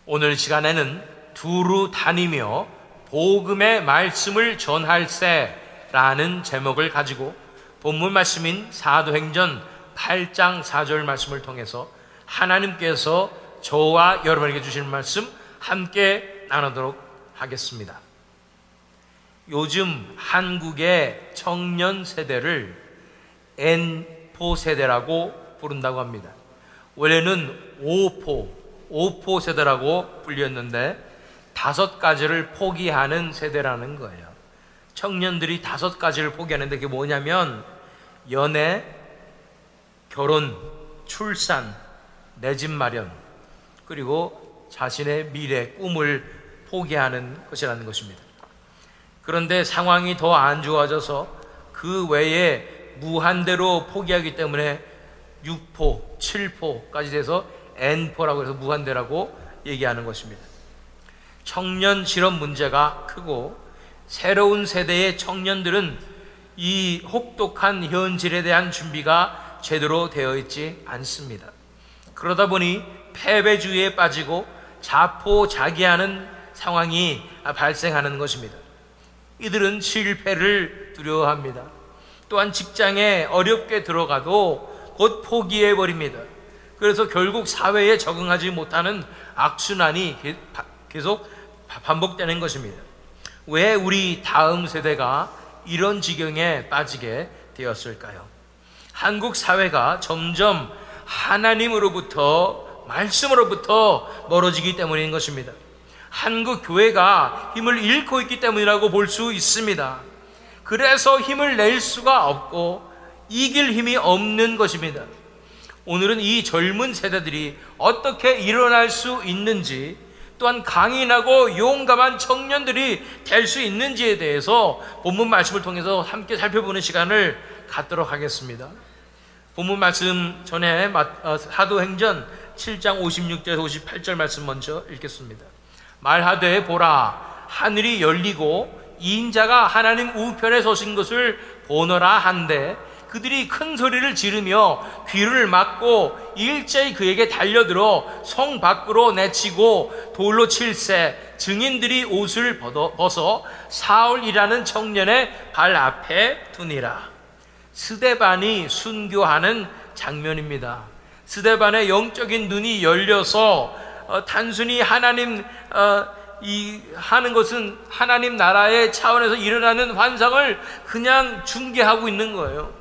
오늘 시간에는 두루 다니며 복음의 말씀을 전할세라는 제목을 가지고 본문 말씀인 사도행전 8장 4절 말씀을 통해서 하나님께서 저와 여러분에게 주시는 말씀 함께 나누도록 하겠습니다. 요즘 한국의 청년 세대를 N포 세대라고 부른다고 합니다. 원래는 5포 세대라고 불렸는데 5가지를 포기하는 세대라는 거예요. 청년들이 5가지를 포기하는데 그게 뭐냐면 연애, 결혼, 출산, 내 집 마련, 그리고 자신의 미래, 꿈을 포기하는 것이라는 것입니다. 그런데 상황이 더 안 좋아져서 그 외에 무한대로 포기하기 때문에 6포, 7포까지 돼서 N포라고 해서 무한대라고 얘기하는 것입니다. 청년 실업 문제가 크고 새로운 세대의 청년들은 이 혹독한 현실에 대한 준비가 제대로 되어 있지 않습니다. 그러다 보니 패배주의에 빠지고 자포자기하는 상황이 발생하는 것입니다. 이들은 실패를 두려워합니다. 또한 직장에 어렵게 들어가도 곧 포기해버립니다. 그래서 결국 사회에 적응하지 못하는 악순환이 계속 반복되는 것입니다. 왜 우리 다음 세대가 이런 지경에 빠지게 되었을까요? 한국 사회가 점점 하나님으로부터, 말씀으로부터 멀어지기 때문인 것입니다. 한국 교회가 힘을 잃고 있기 때문이라고 볼 수 있습니다. 그래서 힘을 낼 수가 없고 이길 힘이 없는 것입니다. 오늘은 이 젊은 세대들이 어떻게 일어날 수 있는지, 또한 강인하고 용감한 청년들이 될 수 있는지에 대해서 본문 말씀을 통해서 함께 살펴보는 시간을 갖도록 하겠습니다. 본문 말씀 전에 사도행전 7장 56절에서 58절 말씀 먼저 읽겠습니다. 말하되 보라, 하늘이 열리고 인자가 하나님 우편에 서신 것을 보노라 한데 그들이 큰 소리를 지르며 귀를 막고 일제히 그에게 달려들어 성 밖으로 내치고 돌로 칠세, 증인들이 옷을 벗어 사울이라는 청년의 발 앞에 두니라. 스데반이 순교하는 장면입니다. 스데반의 영적인 눈이 열려서 단순히 하나님 하는 것은 하나님 나라의 차원에서 일어나는 환상을 그냥 중계하고 있는 거예요.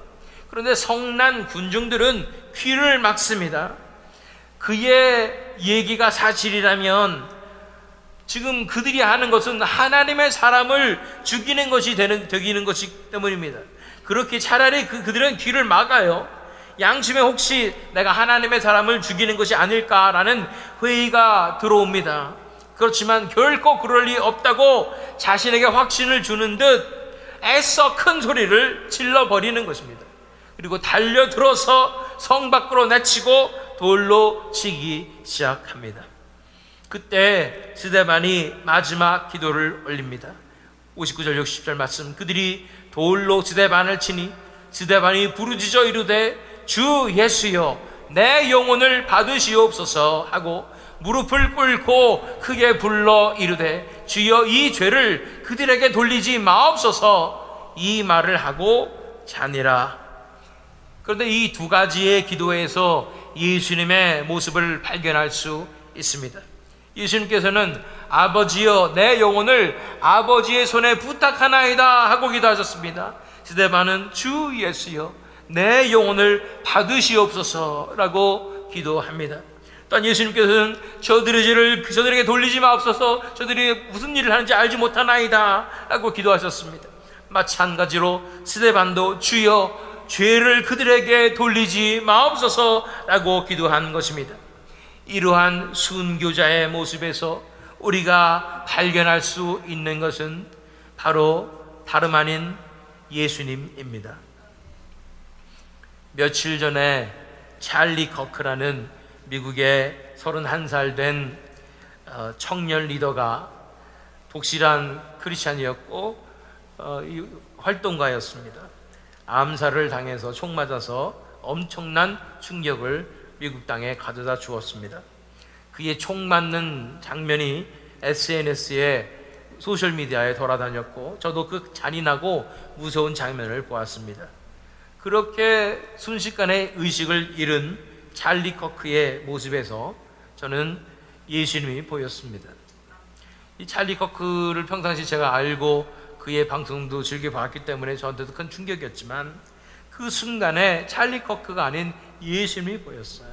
그런데 성난 군중들은 귀를 막습니다. 그의 얘기가 사실이라면 지금 그들이 하는 것은 하나님의 사람을 죽이는 것이 되기는 것이기 때문입니다. 그렇게 차라리 그들은 귀를 막아요. 양심에 혹시 내가 하나님의 사람을 죽이는 것이 아닐까라는 회의가 들어옵니다. 그렇지만 결코 그럴 리 없다고 자신에게 확신을 주는 듯 애써 큰 소리를 질러버리는 것입니다. 그리고 달려들어서 성 밖으로 내치고 돌로 치기 시작합니다. 그때 스데반이 마지막 기도를 올립니다. 59절 60절 말씀, 그들이 돌로 스데반을 치니 스데반이 부르짖어 이르되 주 예수여 내 영혼을 받으시옵소서 하고 무릎을 꿇고 크게 불러 이르되 주여 이 죄를 그들에게 돌리지 마옵소서, 이 말을 하고 자니라. 그런데 이 두 가지의 기도에서 예수님의 모습을 발견할 수 있습니다. 예수님께서는 아버지여 내 영혼을 아버지의 손에 부탁하나이다 하고 기도하셨습니다. 스데반은 주 예수여 내 영혼을 받으시옵소서라고 기도합니다. 또한 예수님께서는 저들의 죄를 저들에게 돌리지 마옵소서, 저들이 무슨 일을 하는지 알지 못하나이다 라고 기도하셨습니다. 마찬가지로 스데반도 주여 죄를 그들에게 돌리지 마옵소서라고 기도한 것입니다. 이러한 순교자의 모습에서 우리가 발견할 수 있는 것은 바로 다름 아닌 예수님입니다. 며칠 전에 찰리 커크라는 미국의 31살 된 청년 리더가 독실한 크리스찬이었고 활동가였습니다. 암살을 당해서 총 맞아서 엄청난 충격을 미국 땅에 가져다 주었습니다. 그의 총 맞는 장면이 SNS에 소셜미디어에 돌아다녔고 저도 그 잔인하고 무서운 장면을 보았습니다. 그렇게 순식간에 의식을 잃은 찰리 커크의 모습에서 저는 예수님이 보였습니다. 이 찰리 커크를 평상시 제가 알고 그의 방송도 즐겨봤기 때문에 저한테도 큰 충격이었지만 그 순간에 찰리 커크가 아닌 예수님이 보였어요.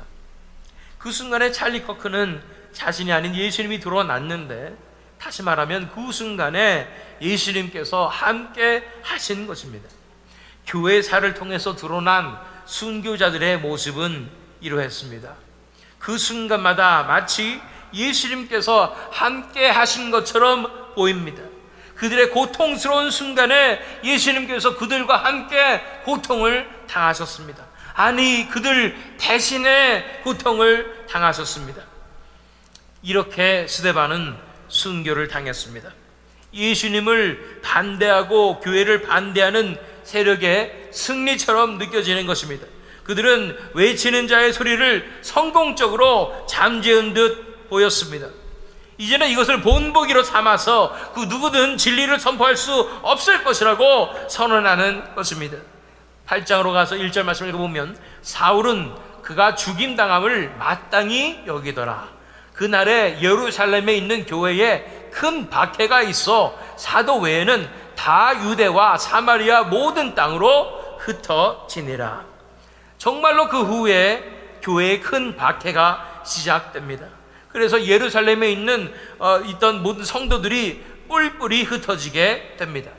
그 순간에 찰리 커크는 자신이 아닌 예수님이 드러났는데, 다시 말하면 그 순간에 예수님께서 함께 하신 것입니다. 교회사를 통해서 드러난 순교자들의 모습은 이러했습니다. 그 순간마다 마치 예수님께서 함께 하신 것처럼 보입니다. 그들의 고통스러운 순간에 예수님께서 그들과 함께 고통을 당하셨습니다. 아니, 그들 대신에 고통을 당하셨습니다. 이렇게 스데반은 순교를 당했습니다. 예수님을 반대하고 교회를 반대하는 세력의 승리처럼 느껴지는 것입니다. 그들은 외치는 자의 소리를 성공적으로 잠재운 듯 보였습니다. 이제는 이것을 본보기로 삼아서 그 누구든 진리를 선포할 수 없을 것이라고 선언하는 것입니다. 8장으로 가서 1절 말씀을 읽어보면, 사울은 그가 죽임당함을 마땅히 여기더라. 그날에 예루살렘에 있는 교회에 큰 박해가 있어 사도 외에는 다 유대와 사마리아 모든 땅으로 흩어지니라. 정말로 그 후에 교회에 큰 박해가 시작됩니다. 그래서 예루살렘에 있던 모든 성도들이 뿔뿔이 흩어지게 됩니다.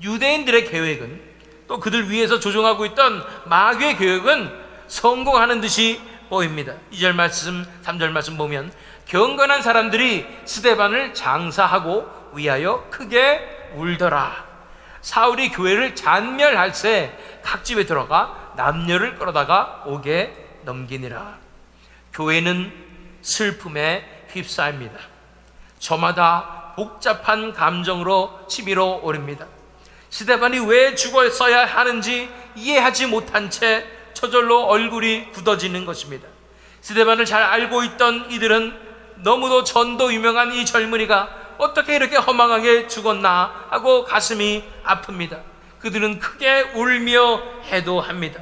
유대인들의 계획은, 또 그들 위에서 조종하고 있던 마귀의 계획은 성공하는 듯이 보입니다. 2절 말씀, 3절 말씀 보면, 경건한 사람들이 스데반을 장사하고 위하여 크게 울더라. 사울이 교회를 잔멸할 새 각 집에 들어가 남녀를 끌어다가 옥에 넘기니라. 교회는 슬픔에 휩싸입니다. 저마다 복잡한 감정으로 치밀어 오릅니다. 스데반이 왜 죽었어야 하는지 이해하지 못한 채 저절로 얼굴이 굳어지는 것입니다. 스데반을 잘 알고 있던 이들은 너무도 전도 유명한 이 젊은이가 어떻게 이렇게 허망하게 죽었나 하고 가슴이 아픕니다. 그들은 크게 울며 해도합니다.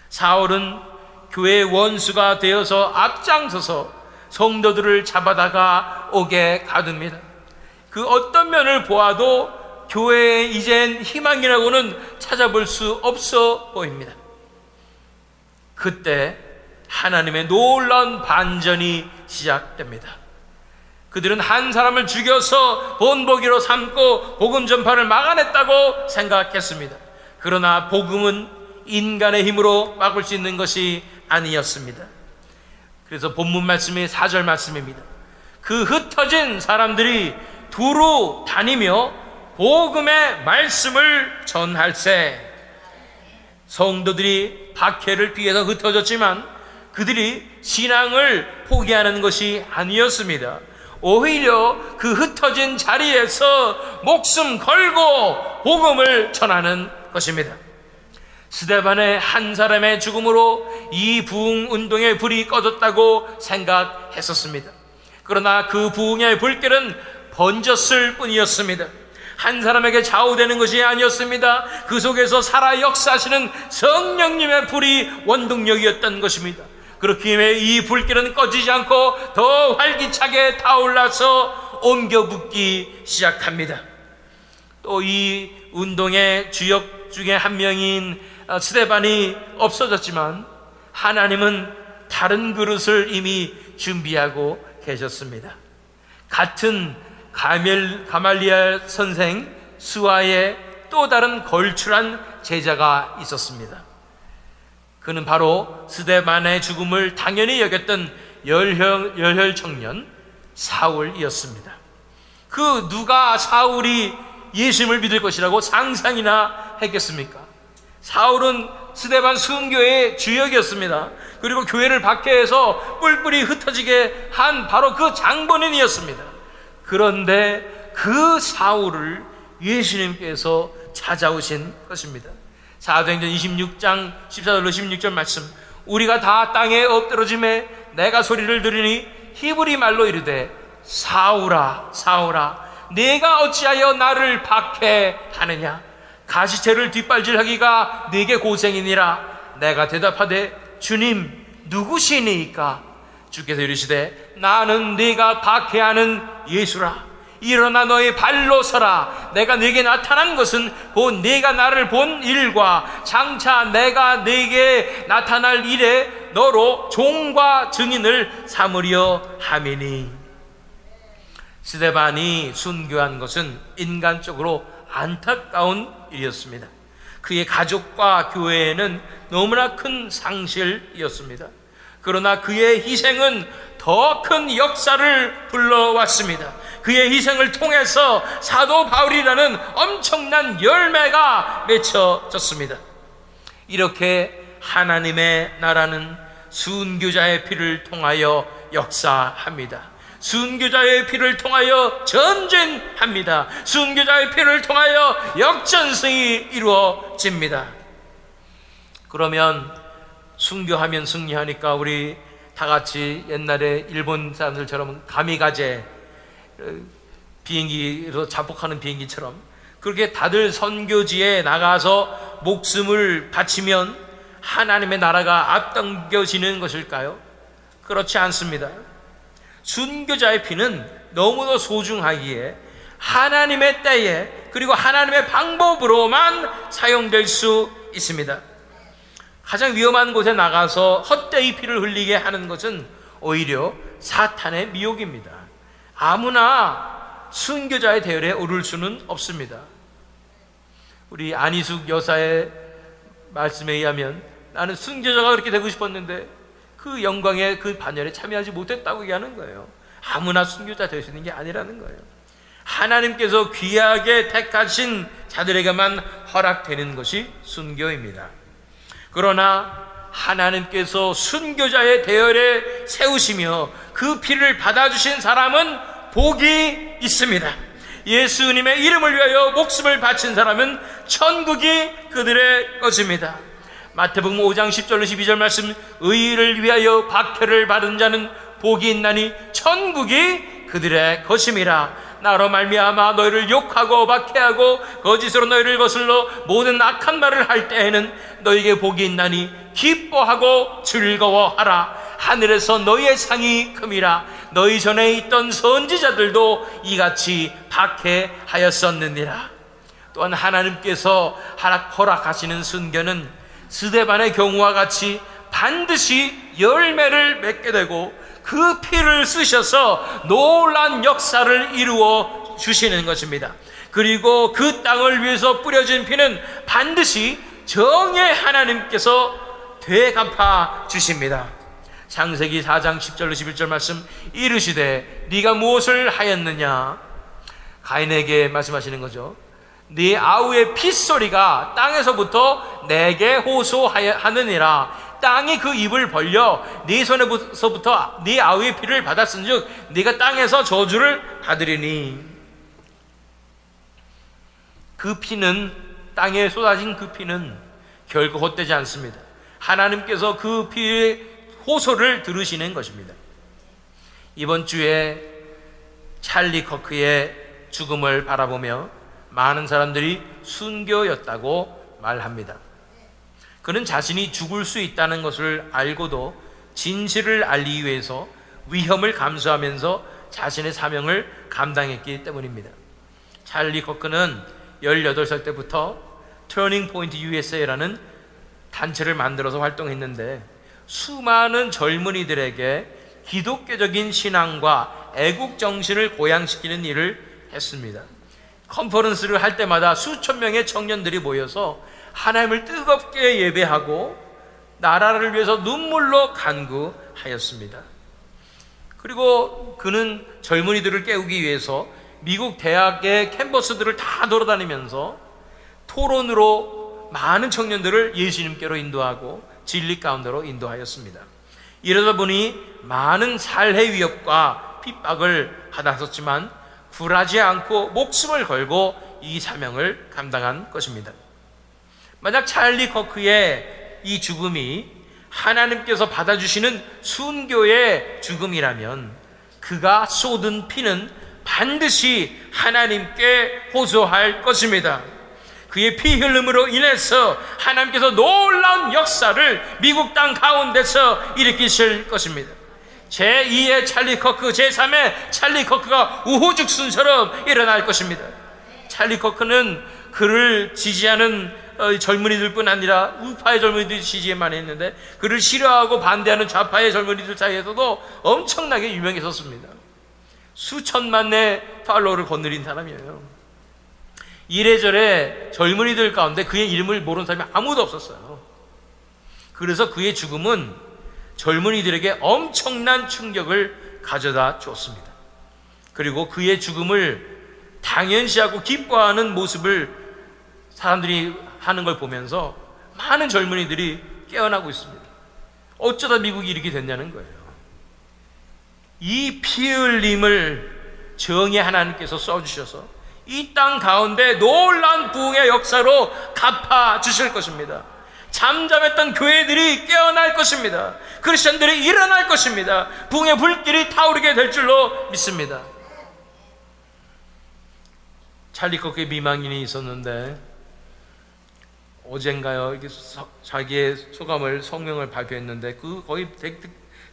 사울은 교회의 원수가 되어서 앞장서서 성도들을 잡아다가 옥에 가둡니다. 그 어떤 면을 보아도 교회에 이젠 희망이라고는 찾아볼 수 없어 보입니다. 그때 하나님의 놀라운 반전이 시작됩니다. 그들은 한 사람을 죽여서 본보기로 삼고 복음 전파를 막아냈다고 생각했습니다. 그러나 복음은 인간의 힘으로 막을 수 있는 것이 아니었습니다. 그래서 본문 말씀이 4절 말씀입니다. 그 흩어진 사람들이 두루 다니며 복음의 말씀을 전할세. 성도들이 박해를 피해서 흩어졌지만 그들이 신앙을 포기하는 것이 아니었습니다. 오히려 그 흩어진 자리에서 목숨 걸고 복음을 전하는 것입니다. 스데반의 한 사람의 죽음으로 이 부흥운동의 불이 꺼졌다고 생각했었습니다. 그러나 그 부흥의 불길은 번졌을 뿐이었습니다. 한 사람에게 좌우되는 것이 아니었습니다. 그 속에서 살아 역사하시는 성령님의 불이 원동력이었던 것입니다. 그렇기에 이 불길은 꺼지지 않고 더 활기차게 타올라서 옮겨 붙기 시작합니다. 또 이 운동의 주역 중에 한 명인 스데반이 없어졌지만 하나님은 다른 그릇을 이미 준비하고 계셨습니다. 같은 가말리엘 선생 스와의 또 다른 걸출한 제자가 있었습니다. 그는 바로 스데반의 죽음을 당연히 여겼던 열혈 청년 사울이었습니다. 그 누가 사울이 예수님을 믿을 것이라고 상상이나 했겠습니까? 사울은 스데반 순교의 주역이었습니다. 그리고 교회를 박해해서 뿔뿔이 흩어지게 한 바로 그 장본인이었습니다. 그런데 그 사울을 예수님께서 찾아오신 것입니다. 사도행전 26장 14절로 16절 말씀, 우리가 다 땅에 엎드러짐에 내가 소리를 들으니 히브리 말로 이르되 사울아 사울아 네가 어찌하여 나를 박해하느냐, 가시체를 뒷발질하기가 네게 고생이니라. 내가 대답하되 주님 누구시니까? 주께서 이르시되 나는 네가 박해하는 예수라. 일어나 너의 발로 서라. 내가 네게 나타난 것은 곧 네가 나를 본 일과 장차 내가 네게 나타날 일에 너로 종과 증인을 삼으려 함이니. 스데반이 순교한 것은 인간적으로 안타까운 일이었습니다. 그의 가족과 교회에는 너무나 큰 상실이었습니다. 그러나 그의 희생은 더 큰 역사를 불러왔습니다. 그의 희생을 통해서 사도 바울이라는 엄청난 열매가 맺혀졌습니다. 이렇게 하나님의 나라는 순교자의 피를 통하여 역사합니다. 순교자의 피를 통하여 전쟁합니다. 순교자의 피를 통하여 역전승이 이루어집니다. 그러면 순교하면 승리하니까 우리 다 같이 옛날에 일본 사람들처럼 가미가제, 비행기로 자폭하는 비행기처럼 그렇게 다들 선교지에 나가서 목숨을 바치면 하나님의 나라가 앞당겨지는 것일까요? 그렇지 않습니다. 순교자의 피는 너무도 소중하기에 하나님의 때에 그리고 하나님의 방법으로만 사용될 수 있습니다. 가장 위험한 곳에 나가서 헛되이 피를 흘리게 하는 것은 오히려 사탄의 미혹입니다. 아무나 순교자의 대열에 오를 수는 없습니다. 우리 안희숙 여사의 말씀에 의하면 나는 순교자가 그렇게 되고 싶었는데 그 영광의 그 반열에 참여하지 못했다고 얘기하는 거예요. 아무나 순교자 될 수 있는 게 아니라는 거예요. 하나님께서 귀하게 택하신 자들에게만 허락되는 것이 순교입니다. 그러나 하나님께서 순교자의 대열에 세우시며 그 피를 받아주신 사람은 복이 있습니다. 예수님의 이름을 위하여 목숨을 바친 사람은 천국이 그들의 것입니다. 마태복음 5장 10절로 12절 말씀, 의를 위하여 박해를 받은 자는 복이 있나니 천국이 그들의 것임이라. 나로 말미암아 너희를 욕하고 박해하고 거짓으로 너희를 거슬러 모든 악한 말을 할 때에는 너희에게 복이 있나니 기뻐하고 즐거워하라. 하늘에서 너희의 상이 큼이라. 너희 전에 있던 선지자들도 이같이 박해하였었느니라. 또한 하나님께서 허락하시는 순교는 스데반의 경우와 같이 반드시 열매를 맺게 되고 그 피를 쓰셔서 놀라운 역사를 이루어 주시는 것입니다. 그리고 그 땅을 위해서 뿌려진 피는 반드시 정의 하나님께서 되갚아 주십니다. 창세기 4장 10절로 11절 말씀, 이르시되 네가 무엇을 하였느냐? 가인에게 말씀하시는 거죠. 네 아우의 핏소리가 땅에서부터 내게 호소하느니라. 땅이 그 입을 벌려 네 손에서부터 네 아우의 피를 받았은즉 네가 땅에서 저주를 받으리니. 그 피는, 땅에 쏟아진 그 피는 결코 헛되지 않습니다. 하나님께서 그 피의 호소를 들으시는 것입니다. 이번 주에 찰리 커크의 죽음을 바라보며 많은 사람들이 순교였다고 말합니다. 그는 자신이 죽을 수 있다는 것을 알고도 진실을 알리기 위해서 위험을 감수하면서 자신의 사명을 감당했기 때문입니다. 찰리 커크는 18살 때부터 터닝 포인트 USA라는 단체를 만들어서 활동했는데 수많은 젊은이들에게 기독교적인 신앙과 애국 정신을 고양시키는 일을 했습니다. 컨퍼런스를 할 때마다 수천 명의 청년들이 모여서 하나님을 뜨겁게 예배하고 나라를 위해서 눈물로 간구하였습니다. 그리고 그는 젊은이들을 깨우기 위해서 미국 대학의 캠퍼스들을 다 돌아다니면서 토론으로 많은 청년들을 예수님께로 인도하고 진리 가운데로 인도하였습니다. 이러다 보니 많은 살해 위협과 핍박을 받았었지만 굴하지 않고 목숨을 걸고 이 사명을 감당한 것입니다. 만약 찰리 커크의 이 죽음이 하나님께서 받아주시는 순교의 죽음이라면 그가 쏟은 피는 반드시 하나님께 호소할 것입니다. 그의 피 흘림으로 인해서 하나님께서 놀라운 역사를 미국 땅 가운데서 일으키실 것입니다. 제2의 찰리 커크, 제3의 찰리 커크가 우후죽순처럼 일어날 것입니다. 찰리 커크는 그를 지지하는 젊은이들뿐 아니라 우파의 젊은이들이 지지만 했는데 그를 싫어하고 반대하는 좌파의 젊은이들 사이에서도 엄청나게 유명했었습니다. 수천만의 팔로워를 거느린 사람이에요. 이래저래 젊은이들 가운데 그의 이름을 모르는 사람이 아무도 없었어요. 그래서 그의 죽음은 젊은이들에게 엄청난 충격을 가져다 줬습니다. 그리고 그의 죽음을 당연시하고 기뻐하는 모습을 사람들이 하는 걸 보면서 많은 젊은이들이 깨어나고 있습니다. 어쩌다 미국이 이렇게 됐냐는 거예요. 이 피 흘림을 정의 하나님께서 써주셔서 이 땅 가운데 놀라운 부흥의 역사로 갚아주실 것입니다. 잠잠했던 교회들이 깨어날 것입니다. 크리스천들이 일어날 것입니다. 부흥의 불길이 타오르게 될 줄로 믿습니다. 찰리 커크의 미망인이 있었는데 어젠가요 이렇게 자기의 소감을 성명을 발표했는데 거기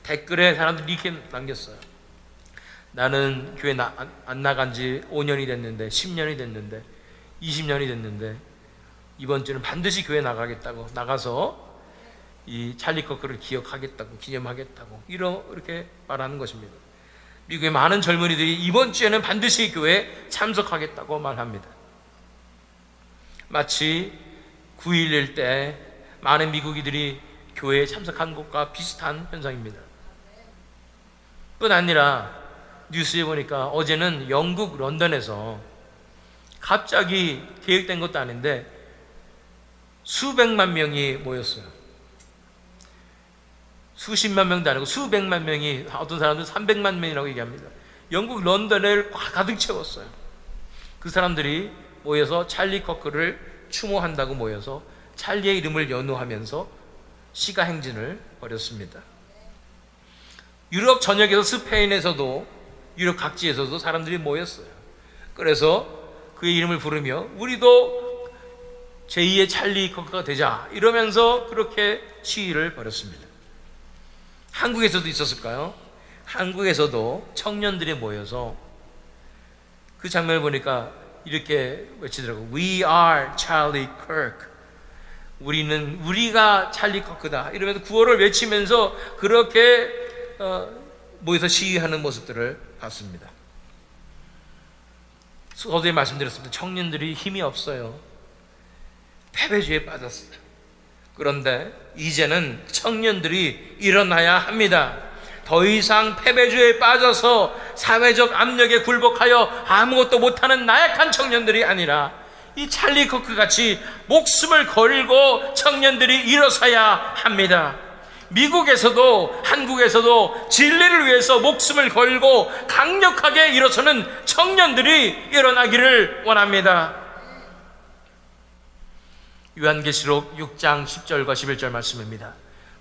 댓글에 사람들이 이렇게 남겼어요. 나는 교회 안 나간 지 5년이 됐는데 10년이 됐는데 20년이 됐는데 이번 주는 반드시 교회 나가겠다고, 나가서 이 찰리 커크를 기억하겠다고, 기념하겠다고 이렇게 말하는 것입니다. 미국의 많은 젊은이들이 이번 주에는 반드시 교회에 참석하겠다고 말합니다. 마치 9.11 때 많은 미국인들이 교회에 참석한 것과 비슷한 현상입니다. 뿐 아니라 뉴스에 보니까 어제는 영국 런던에서 갑자기 계획된 것도 아닌데 수백만 명이 모였어요. 수십만 명도 아니고 수백만 명이, 어떤 사람들은 300만 명이라고 얘기합니다. 영국 런던을 가득 채웠어요. 그 사람들이 모여서 찰리 커크를 추모한다고 모여서 찰리의 이름을 연호하면서 시가 행진을 벌였습니다. 유럽 전역에서, 스페인에서도, 유럽 각지에서도 사람들이 모였어요. 그래서 그의 이름을 부르며 우리도 제2의 찰리 커크가 되자 이러면서 그렇게 시위를 벌였습니다. 한국에서도 있었을까요? 한국에서도 청년들이 모여서 그 장면을 보니까 이렇게 외치더라고요. We are Charlie Kirk. 우리가 찰리 커크다 이러면서 구호를 외치면서 그렇게 모여서 시위하는 모습들을 봤습니다. 서두에 말씀드렸습니다. 청년들이 힘이 없어요. 패배주의에 빠졌어요. 그런데 이제는 청년들이 일어나야 합니다. 더 이상 패배주의에 빠져서 사회적 압력에 굴복하여 아무것도 못하는 나약한 청년들이 아니라 이 찰리 커크 같이 목숨을 걸고 청년들이 일어서야 합니다. 미국에서도 한국에서도 진리를 위해서 목숨을 걸고 강력하게 일어서는 청년들이 일어나기를 원합니다. 요한계시록 6장 10절과 11절 말씀입니다.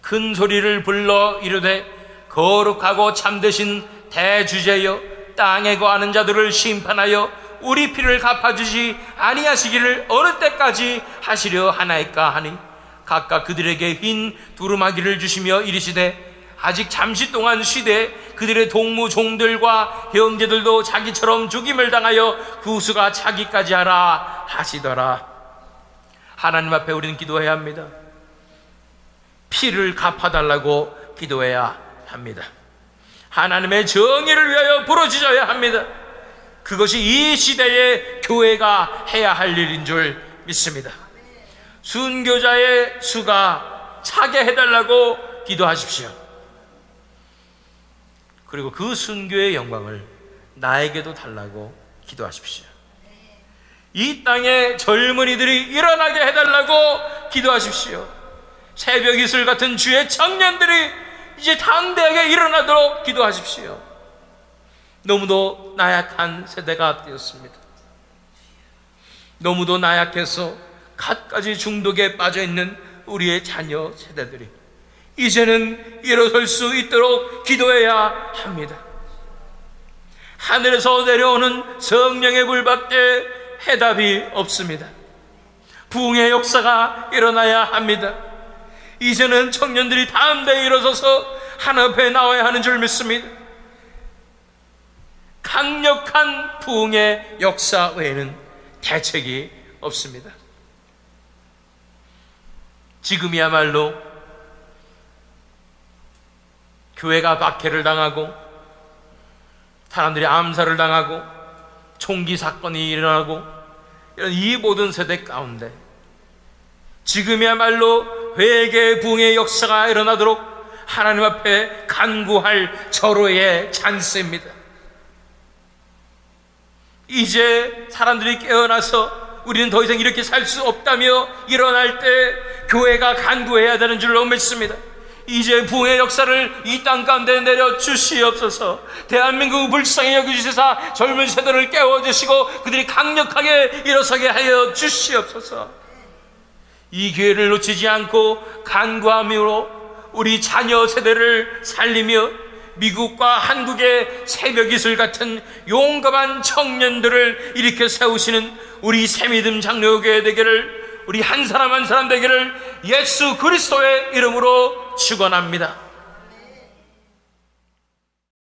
큰 소리를 불러 이르되 거룩하고 참되신 대주제여, 땅에 거하는 자들을 심판하여 우리 피를 갚아주지 아니하시기를 어느 때까지 하시려 하나이까 하니, 각각 그들에게 흰 두루마기를 주시며 이르시되 아직 잠시 동안 쉬되 그들의 동무 종들과 형제들도 자기처럼 죽임을 당하여 그 수가 차기까지 하라 하시더라. 하나님 앞에 우리는 기도해야 합니다. 피를 갚아달라고 기도해야 합니다. 하나님의 정의를 위하여 부르짖어야 합니다. 그것이 이 시대의 교회가 해야 할 일인 줄 믿습니다. 순교자의 수가 차게 해달라고 기도하십시오. 그리고 그 순교의 영광을 나에게도 달라고 기도하십시오. 이 땅의 젊은이들이 일어나게 해달라고 기도하십시오. 새벽 이슬 같은 주의 청년들이 이제 담대하게 일어나도록 기도하십시오. 너무도 나약한 세대가 되었습니다. 너무도 나약해서 갖가지 중독에 빠져있는 우리의 자녀 세대들이 이제는 일어설 수 있도록 기도해야 합니다. 하늘에서 내려오는 성령의 불밖에 해답이 없습니다. 부흥의 역사가 일어나야 합니다. 이제는 청년들이 담대히 일어서서 하나님 앞에 나와야 하는 줄 믿습니다. 강력한 부흥의 역사 외에는 대책이 없습니다. 지금이야말로 교회가 박해를 당하고 사람들이 암살을 당하고 총기 사건이 일어나고 이런 이 모든 세대 가운데 지금이야말로 회개 부흥의 역사가 일어나도록 하나님 앞에 간구할 절호의 찬스입니다. 이제 사람들이 깨어나서 우리는 더 이상 이렇게 살 수 없다며 일어날 때 교회가 간구해야 되는 줄로 믿습니다. 이제 부흥의 역사를 이 땅 가운데 내려 주시옵소서. 대한민국 불쌍히 여겨주시사 젊은 세대를 깨워주시고 그들이 강력하게 일어서게 하여 주시옵소서. 이 기회를 놓치지 않고 간구함으로 우리 자녀 세대를 살리며 미국과 한국의 새벽이슬 같은 용감한 청년들을 일으켜 세우시는 우리 새믿음 장로교회 되기를, 우리 한 사람 한 사람 되기를 예수 그리스도의 이름으로 축원합니다.